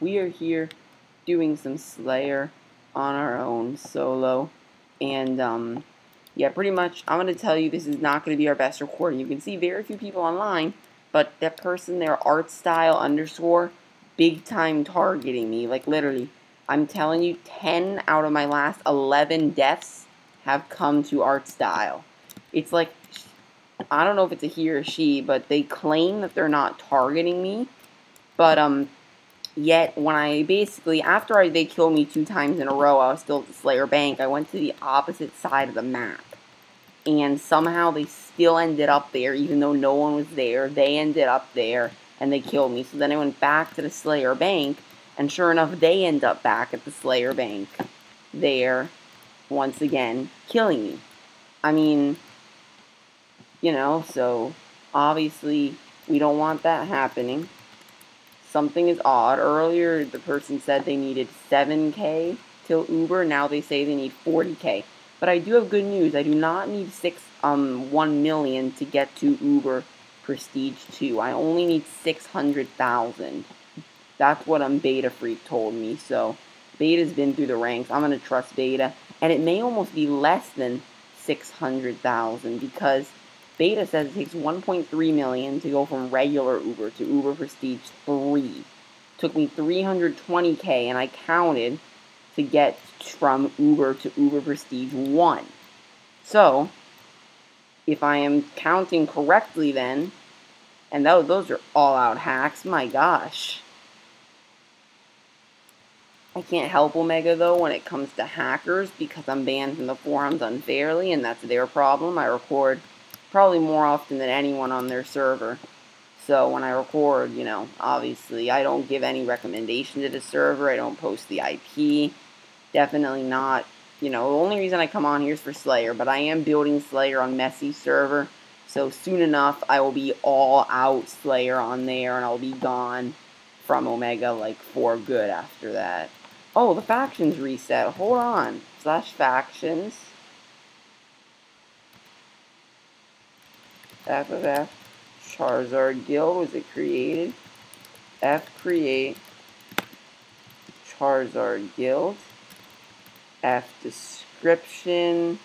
we are here doing some Slayer on our own solo, and yeah, pretty much I'm going to tell you this is not going to be our best recording. You can see very few people online, but that person, their art style underscore, big time targeting me, like literally. I'm telling you, 10 out of my last 11 deaths have come to art style. It's like, I don't know if it's a he or she, but they claim that they're not targeting me, but yet when I basically, after they killed me 2 times in a row, I was still at the Slayer Bank, I went to the opposite side of the map, and somehow they still ended up there, even though no one was there. They ended up there, and they killed me. So then I went back to the Slayer Bank, and sure enough, they end up back at the Slayer Bank there, once again, killing me. I mean, you know, so obviously we don't want that happening. Something is odd. Earlier, the person said they needed 7K till Uber. Now they say they need 40K. But I do have good news. I do not need 1 million to get to Uber Prestige 2. I only need 600,000. That's what Beta Freak told me. So Beta's been through the ranks. I'm going to trust Beta. And it may almost be less than 600,000 because Beta says it takes 1.3 million to go from regular Uber to Uber Prestige 3. Took me 320K, and I counted to get from Uber to Uber Prestige 1. So, if I am counting correctly then, and those are all-out hacks, my gosh. I can't help Omega, though, when it comes to hackers, because I'm banned from the forums unfairly, and that's their problem. I record probably more often than anyone on their server. So when I record, you know, obviously I don't give any recommendation to the server. I don't post the IP. Definitely not, you know, the only reason I come on here is for Slayer, but I am building Slayer on Messy server. So soon enough, I will be all out Slayer on there, and I'll be gone from Omega, like, for good after that. Oh, the factions reset. Hold on. /factions. FFF. Charizard Guild. Was it created? F create. Charizard Guild. F description.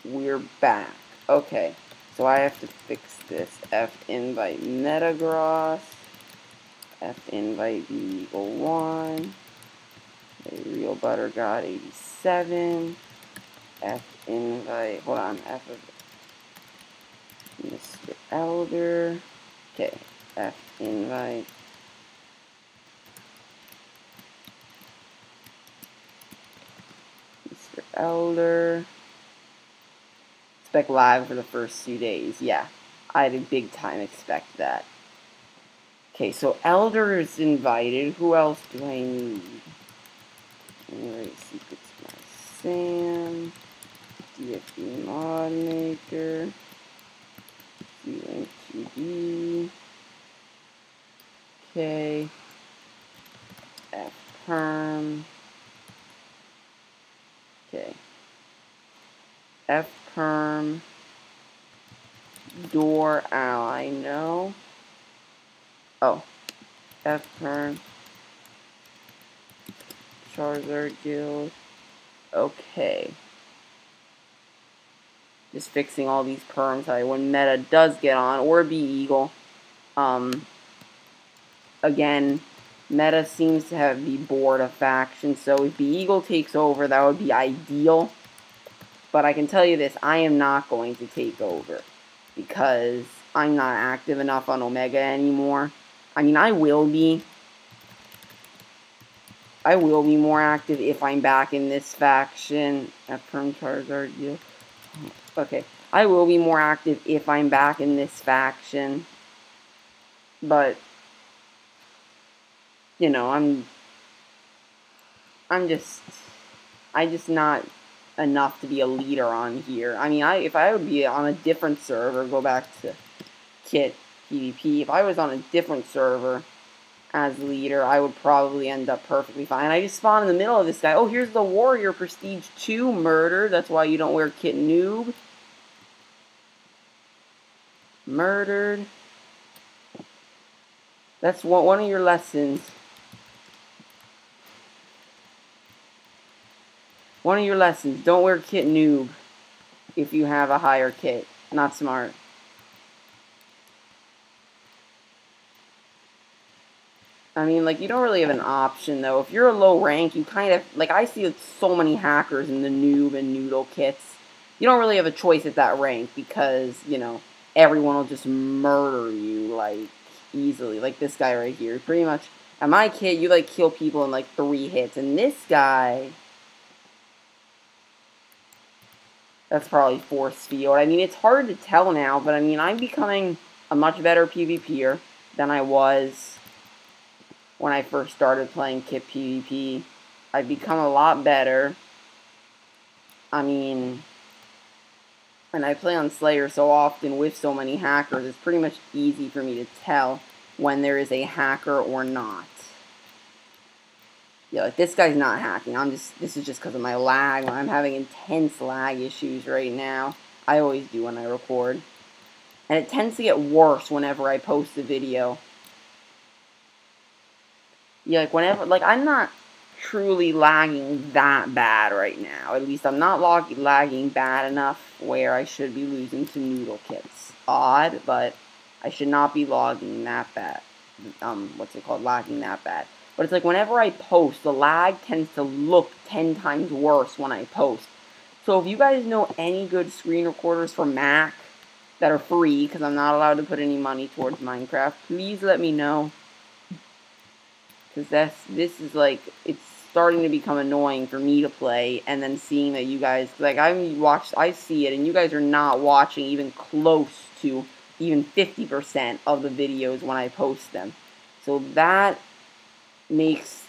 We're back. Okay. So I have to fix this. F invite Metagross. F invite the Eagle 1. Real Butter God 87. F invite, hold on, F of Mr. Elder. Okay, F invite. Mr. Elder. Expect live for the first 2 days. Yeah, I had a big time expect that. Okay, so Elder is invited. Who else do I need? Alright, Secrets by Sam. DFB Mod Maker. Link2D. Okay. F Perm. Okay. F Perm. Door Ally, no. Oh. F Perm. Charizard Guild. Okay. Just fixing all these perms when meta does get on, or be Eagle. Again, meta seems to be bored of factions, so if the Eagle takes over, that would be ideal. But I can tell you this, I am not going to take over, because I'm not active enough on Omega anymore. I mean, I will be more active if I'm back in this faction. Perm Charizard Guild. Okay, I will be more active if I'm back in this faction, but, you know, I'm just not enough to be a leader on here. I mean, if I would be on a different server, go back to Kit PvP, if I was on a different server as leader, I would probably end up perfectly fine. I just spawned in the middle of this guy. Oh, here's the Warrior Prestige 2 murder. That's why you don't wear Kit Noob. Murdered. That's one of your lessons. One of your lessons. Don't wear kit noob if you have a higher kit. Not smart. I mean, like, you don't really have an option, though. If you're a low rank, you kind of... Like, I see so many hackers in the noob and noodle kits. You don't really have a choice at that rank because, you know, everyone will just murder you, like, easily. Like this guy right here. Pretty much, at my kit, you, like, kill people in, like, 3 hits. And this guy... That's probably force field. I mean, it's hard to tell now, but, I mean, I'm becoming a much better PvPer than I was when I first started playing kit PvP. I've become a lot better. I mean, and I play on Slayer so often with so many hackers, it's pretty much easy for me to tell when there is a hacker or not. Yeah, like this guy's not hacking. This is just because of my lag. I'm having intense lag issues right now. I always do when I record. And it tends to get worse whenever I post a video. Yeah, like whenever, like I'm not truly lagging that bad right now. At least I'm not lagging bad enough where I should be losing to noodle kits. Odd, but I should not be logging that bad. What's it called? Lagging that bad. But it's like whenever I post, the lag tends to look 10 times worse when I post. So if you guys know any good screen recorders for Mac that are free, because I'm not allowed to put any money towards Minecraft, please let me know. Because this is like, it's starting to become annoying for me to play, and then seeing that you guys, like I see it, and you guys are not watching even close to even 50% of the videos when I post them. So that makes,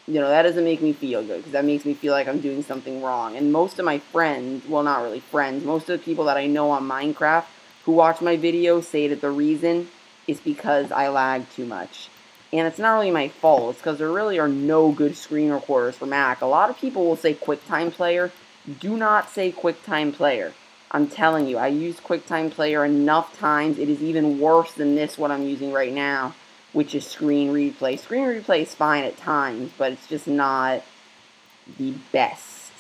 you know, that doesn't make me feel good, because that makes me feel like I'm doing something wrong. And most of my friends, well, not really friends, most of the people that I know on Minecraft who watch my videos say that the reason is because I lag too much. And it's not really my fault. It's because there really are no good screen recorders for Mac. A lot of people will say QuickTime Player. Do not say QuickTime Player. I'm telling you, I used QuickTime Player enough times. It is even worse than this, what I'm using right now, which is Screen Replay. Screen Replay is fine at times, but it's just not the best.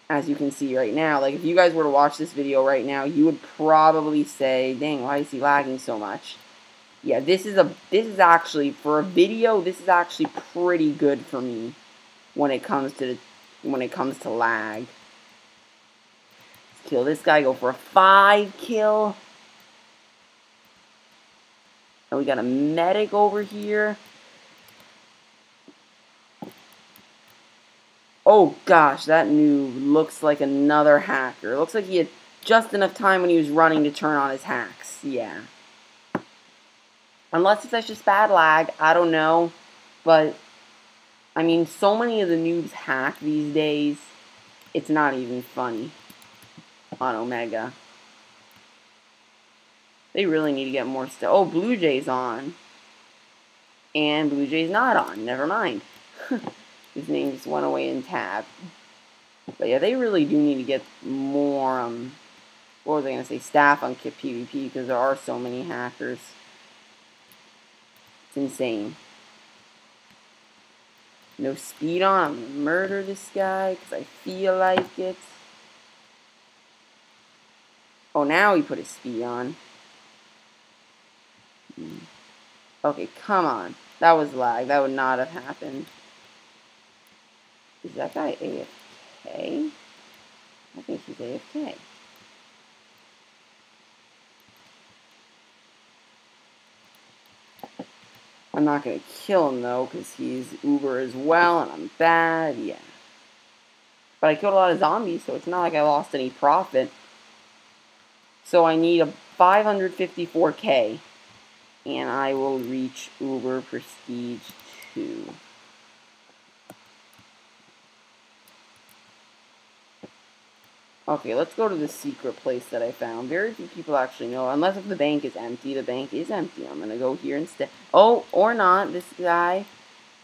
As you can see right now, like if you guys were to watch this video right now, you would probably say, dang, why is he lagging so much? Yeah, this is actually, for a video, this is actually pretty good for me when it comes to lag. Let's kill this guy, go for a 5 kill. And we got a medic over here. Oh gosh, that noob looks like another hacker. Looks like he had just enough time when he was running to turn on his hacks. Yeah. Unless it's just bad lag, I don't know. But, I mean, so many of the noobs hack these days, it's not even funny on Omega. They really need to get more stuff. Oh, Blue Jay's on. And Blue Jay's not on. Never mind. His name just went away in tab. But yeah, they really do need to get more, what was I going to say, staff on Kit PvP, because there are so many hackers. It's insane. No speed on. I'm going to murder this guy because I feel like it. Oh, now he put his speed on. Okay, come on. That was lag. That would not have happened. Is that guy AFK? I think he's AFK. I'm not going to kill him, though, because he's Uber as well, and I'm bad, yeah. But I killed a lot of zombies, so it's not like I lost any profit. So I need a 554k, and I will reach Uber Prestige 2. Okay, let's go to the secret place that I found. Very few people actually know, unless if the bank is empty. The bank is empty. I'm going to go here instead. Oh, or not. This guy,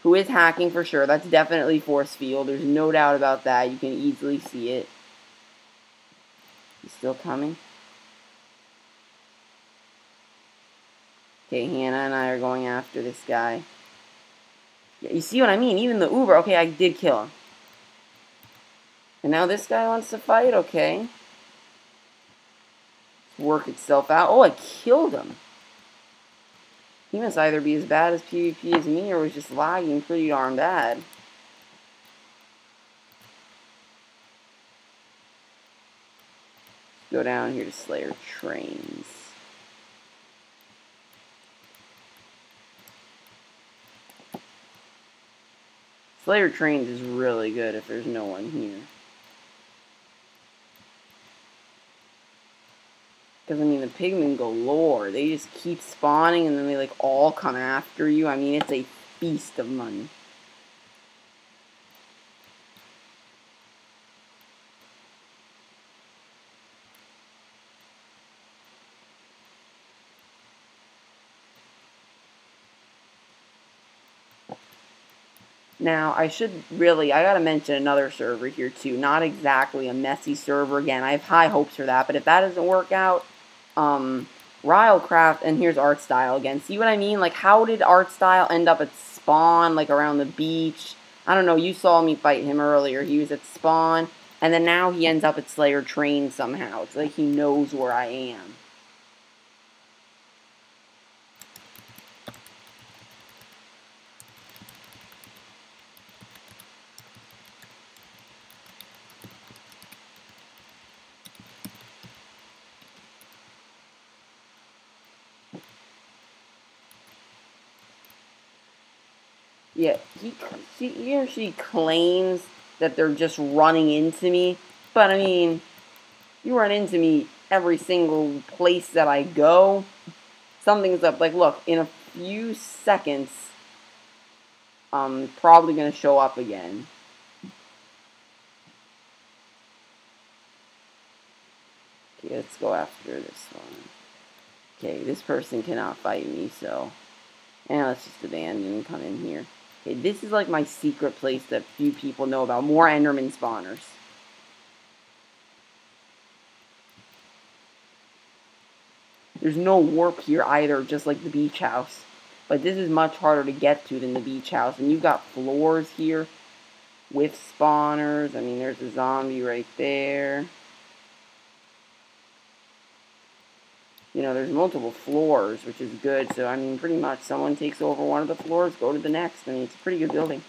who is hacking for sure. That's definitely force field. There's no doubt about that. You can easily see it. He's still coming. Okay, Hannah and I are going after this guy. Yeah, you see what I mean? Even the Uber. Okay, I did kill him. And now this guy wants to fight? Okay. Work itself out. Oh, I killed him. He must either be as bad as PvP as me or was just lagging pretty darn bad. Go down here to Slayer Trains. Slayer Trains is really good if there's no one here. Because, I mean, the pigmen galore. They just keep spawning and then they, like, all come after you. I mean, it's a feast of money. Now, I gotta mention another server here, too. Not exactly a messy server. Again, I have high hopes for that. But if that doesn't work out, Riel Craft, and here's Art Style again. See what I mean? Like, how did Art Style end up at spawn, like, around the beach? I don't know. You saw me fight him earlier. He was at spawn, and then now he ends up at Slayer Train somehow. It's like he knows where I am. Yeah, he or she claims that they're just running into me, but I mean, you run into me every single place that I go. Something's up. Like, look, in a few seconds, I'm probably going to show up again. Okay, let's go after this one. Okay, this person cannot fight me, so... let's just abandon and come in here. Okay, this is like my secret place that few people know about. More Enderman spawners. There's no warp here either, just like the beach house. But this is much harder to get to than the beach house. And you've got floors here with spawners. I mean, there's a zombie right there. You know, there's multiple floors, which is good. So, I mean, pretty much someone takes over one of the floors, go to the next. I mean, it's a pretty good building.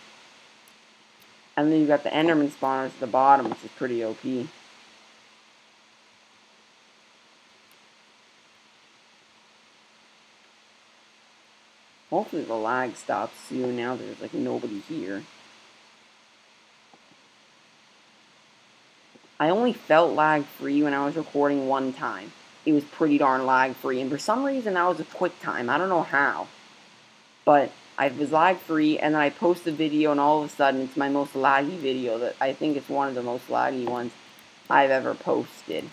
And then you've got the Enderman spawners at the bottom, which is pretty OP. Hopefully the lag stops soon now that there's, like, nobody here. I only felt lag-free when I was recording one time. It was pretty darn lag-free, and for some reason that was a quick time. I don't know how. But I was lag-free, and then I post the video, and all of a sudden it's my most laggy video. That I think it's one of the most laggy ones I've ever posted.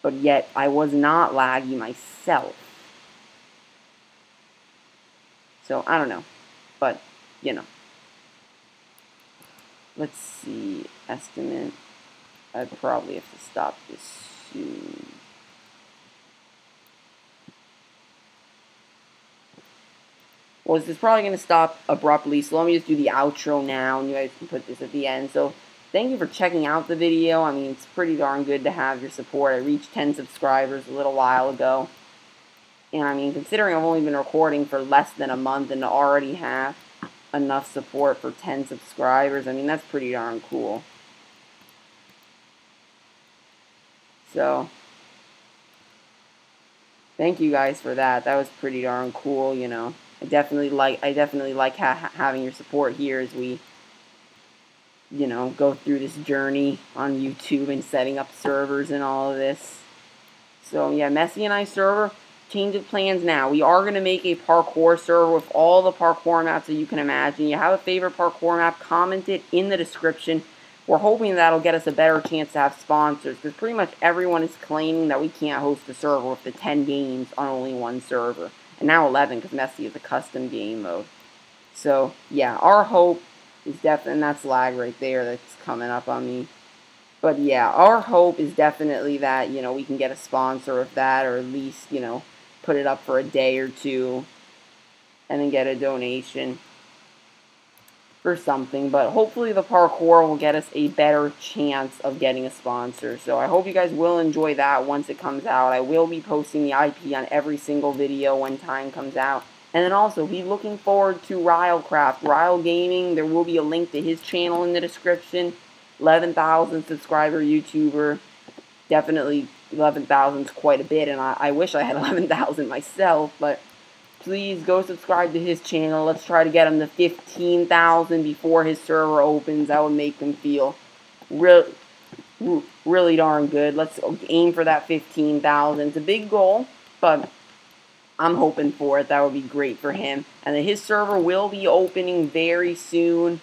But yet, I was not laggy myself. So, I don't know. But, you know. Let's see. Estimate. I'd probably have to stop this soon. Well, this is probably going to stop abruptly, so let me just do the outro now, and you guys can put this at the end. So, thank you for checking out the video. I mean, it's pretty darn good to have your support. I reached 10 subscribers a little while ago. And, I mean, considering I've only been recording for less than a month and already have enough support for 10 subscribers, I mean, that's pretty darn cool. So, thank you guys for that. That was pretty darn cool, you know. I definitely like having your support here as we, you know, go through this journey on YouTube and setting up servers and all of this. So, yeah, Messy and I server, change of plans now. We are going to make a parkour server with all the parkour maps that you can imagine. You have a favorite parkour map, comment it in the description. We're hoping that'll get us a better chance to have sponsors, because pretty much everyone is claiming that we can't host a server with the 10 games on only one server. And now 11, because Messy is a custom game mode. So, yeah, our hope is definitely, and that's lag right there that's coming up on me. But, yeah, our hope is definitely that, you know, we can get a sponsor of that, or at least, you know, put it up for a day or two and then get a donation for something. But hopefully the parkour will get us a better chance of getting a sponsor. So I hope you guys will enjoy that once it comes out. I will be posting the IP on every single video when time comes out. And then also, be looking forward to Riel Gaming. There will be a link to his channel in the description. 11,000 subscriber YouTuber. Definitely 11,000 is quite a bit, and I wish I had 11,000 myself, but please go subscribe to his channel. Let's try to get him to 15,000 before his server opens. That would make him feel really darn good. Let's aim for that 15,000. It's a big goal, but I'm hoping for it. That would be great for him. And then his server will be opening very soon.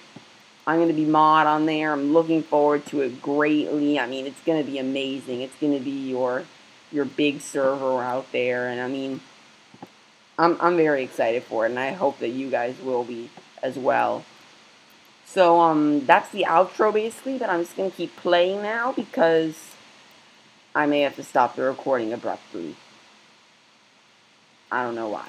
I'm going to be mod on there. I'm looking forward to it greatly. I mean, it's going to be amazing. It's going to be your big server out there. And I mean, I'm very excited for it. And I hope that you guys will be as well. So, that's the outro basically. But I'm just going to keep playing now because I may have to stop the recording abruptly. I don't know why.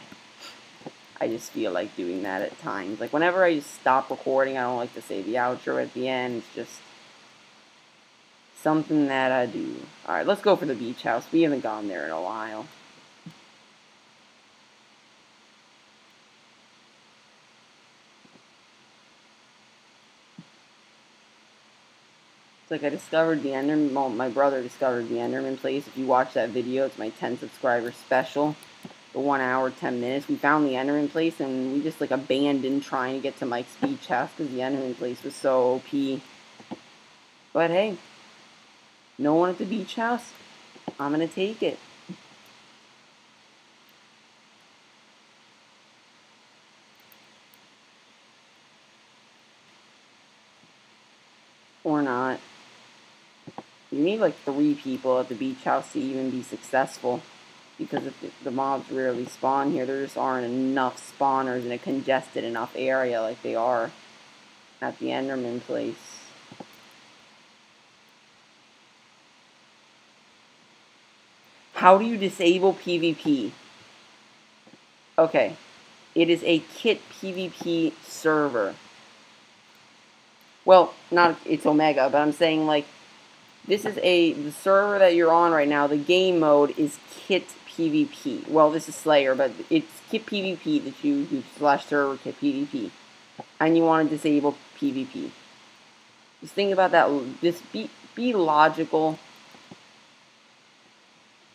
I just feel like doing that at times. Like, whenever I just stop recording, I don't like to say the outro at the end. It's just something that I do. Alright, let's go for the beach house. We haven't gone there in a while. It's like I discovered the Enderman. Well, my brother discovered the Enderman place. If you watch that video, it's my 10 subscriber special. The 1 hour, 10 minutes. We found the Enderman place and we just like abandoned trying to get to Mike's beach house because the Enderman place was so OP. But hey, no one at the beach house? I'm gonna take it. Or not. You need like 3 people at the beach house to even be successful. Because if the mobs rarely spawn here, there just aren't enough spawners in a congested enough area like they are at the Enderman place. How do you disable PvP? Okay. It is a kit PvP server. Well, not it's Omega, but I'm saying like this is the server that you're on right now. The game mode is kit PvP. Well, this is Slayer, but it's kit PvP that you do /server kit PvP. And you want to disable PvP. Just think about that. Just be logical.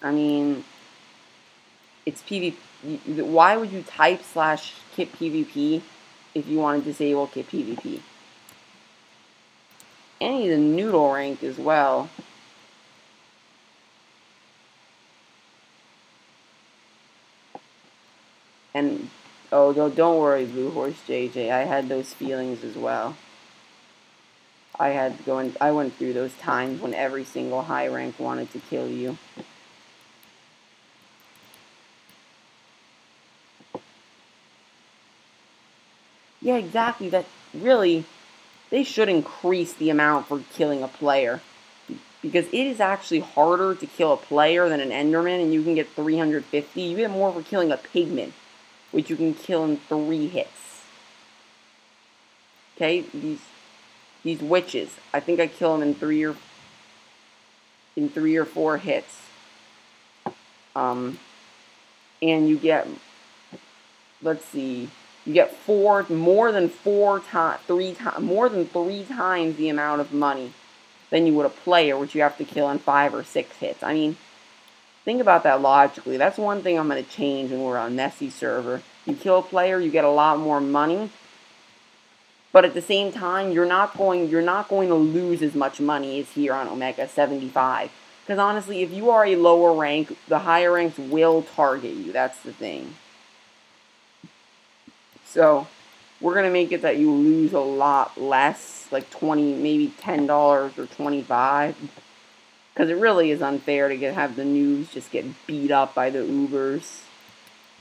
I mean, it's PvP. Why would you type /kit PvP if you want to disable kit PvP? And he's a noodle rank as well. And, oh, don't worry, Blue Horse JJ. I had those feelings as well. I went through those times when every single high rank wanted to kill you. Yeah, exactly. That really, they should increase the amount for killing a player. Because it is actually harder to kill a player than an Enderman, and you can get 350. You get more for killing a pigman, which you can kill in 3 hits. Okay, these witches. I think I kill them in 3 or 4 hits. And you get, let's see, you get more than 3 times the amount of money than you would a player, which you have to kill in 5 or 6 hits. I mean, think about that logically. That's one thing I'm going to change when we're on Messy server. You kill a player, you get a lot more money, but at the same time, you're not going to lose as much money as here on Omega 75. Because honestly, if you are a lower rank, the higher ranks will target you. That's the thing. So, we're going to make it that you lose a lot less, like 20, maybe $10 or 25. Because it really is unfair to have the noobs just get beat up by the Ubers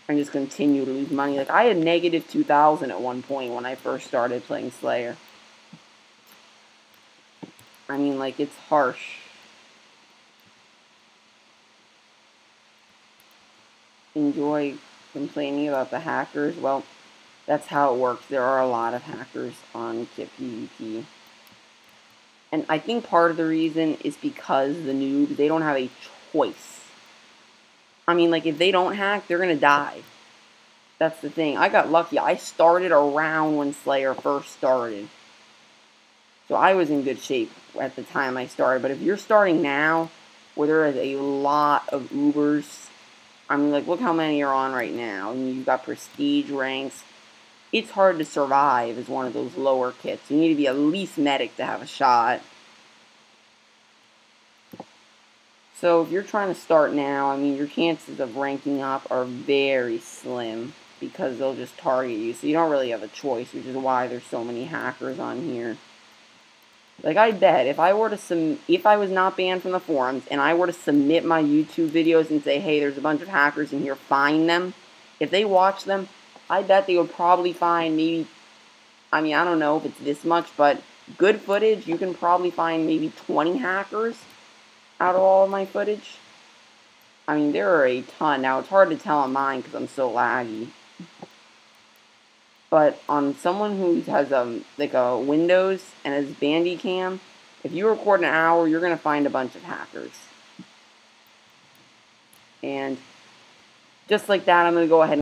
and just continue to lose money. Like, I had negative 2,000 at one point when I first started playing Slayer. I mean, like, it's harsh. enjoy complaining about the hackers. Well, that's how it works. There are a lot of hackers on Kit PvP. And I think part of the reason is because the noobs, they don't have a choice. I mean, like, if they don't hack, they're going to die. That's the thing. I got lucky. I started around when Slayer first started. So I was in good shape at the time I started. But if you're starting now, where there is a lot of Ubers, I mean, like, look how many are on right now. I mean, you've got prestige ranks. It's hard to survive as one of those lower kits. You need to be at least medic to have a shot. So if you're trying to start now, I mean, your chances of ranking up are very slim because they'll just target you. So you don't really have a choice, which is why there's so many hackers on here. Like, I bet if I was not banned from the forums and I were to submit my YouTube videos and say, hey, there's a bunch of hackers in here, find them. If they watch them, I bet they would probably find maybe, I mean, I don't know if it's this much, but good footage, you can probably find maybe 20 hackers out of all of my footage. I mean, there are a ton. Now, it's hard to tell on mine because I'm so laggy. But on someone who has like a Windows and has Bandicam, if you record an hour, you're going to find a bunch of hackers. And just like that, I'm going to go ahead and